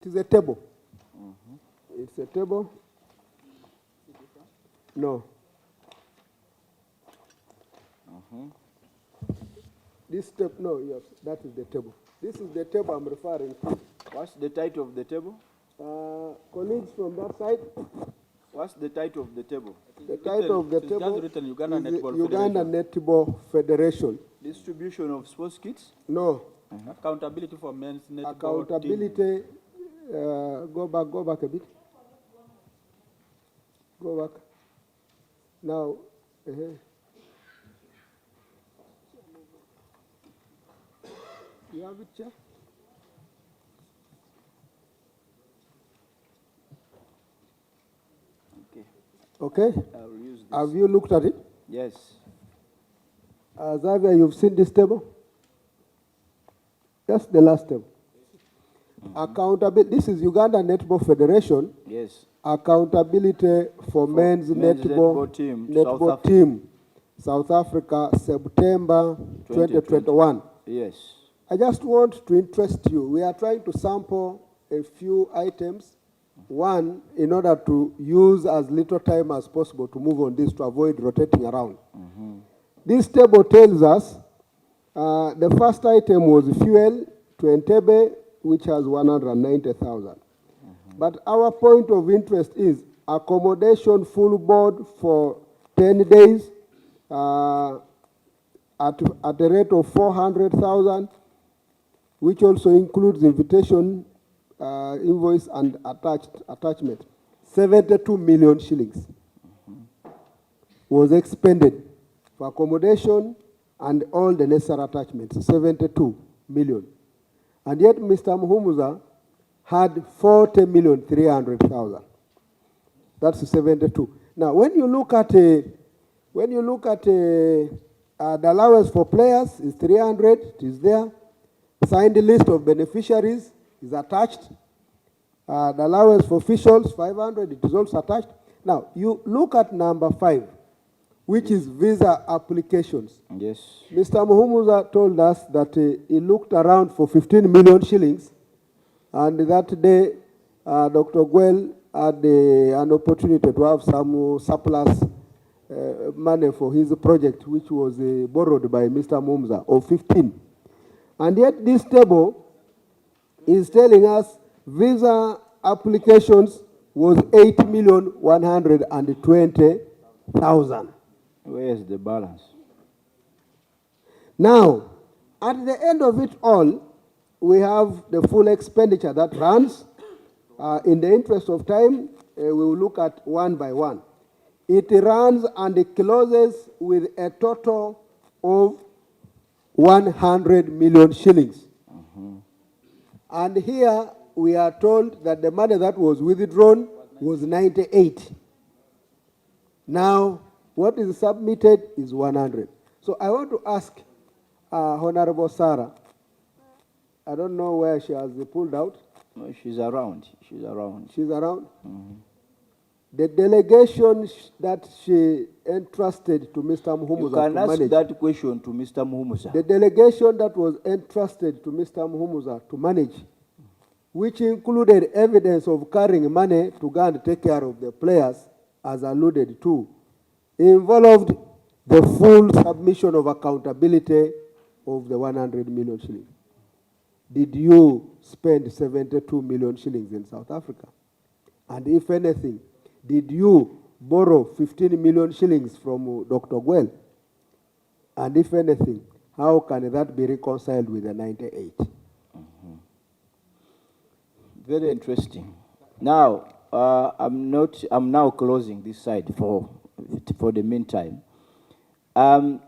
It is a table. It's a table. No. This step, no, yes, that is the table. This is the table I'm referring to. What's the title of the table? Colleagues from that side, What's the title of the table? the title of the table Just written Uganda is Netball Uganda Federation. Netball Federation. Distribution of sports kits. No. Accountability for men's netball Accountability, team. go back a bit. Go back. Now, you have it, Chair? Okay. Okay. I'll use this. Have you looked at it? Yes. Xavier, you've seen this table? That's the last table. Accountability. This is Uganda Netball Federation. Yes. Accountability for men's netball team. South Africa, September 2021. Yes. I just want to interest you. We are trying to sample a few items. One, in order to use as little time as possible to move on this to avoid rotating around. This table tells us the first item was fuel to Entebbe, which has 190,000. But our point of interest is accommodation full board for 10 days at a rate of 400,000, which also includes invitation, invoice, and attachment. 72 million shillings was expended for accommodation and all the necessary attachments, 72 million. And yet Mr. Muhumuzais had 40,300,000. That's 72. Now, when you look at the allowance for players is 300, it is there. Signed list of beneficiaries is attached. The allowance for officials, 500, it is also attached. Now, you look at number 5, which is visa applications. Yes. Mr. Muhumuzais told us that he looked around for 15 million shillings, and that day, Dr. Gwel had an opportunity to have some surplus money for his project, which was borrowed by Mr. Muhumuzais, of 15. And yet this table is telling us visa applications was 8,120,000. Where is the balance? Now, at the end of it all, we have the full expenditure that runs. In the interest of time, we will look at one by one. It runs and it closes with a total of 100 million shillings. And here we are told that the money that was withdrawn was 98. Now, what is submitted is 100. So I want to ask Honorable Sarah. I don't know where she has pulled out. No, she's around. She's around. She's around? The delegation that she entrusted to Mr. Muhumuzais You can to ask manage, that question to Mr. Muhumuzais. the delegation that was entrusted to Mr. Muhumuzais to manage, which included evidence of carrying money to go and take care of the players, as alluded to, involved the full submission of accountability of the 100 million shillings. Did you spend 72 million shillings in South Africa? And if anything, did you borrow 15 million shillings from Dr. Gwel? And if anything, how can that be reconciled with the 98? Very interesting. Now, I'm now closing this side for the meantime.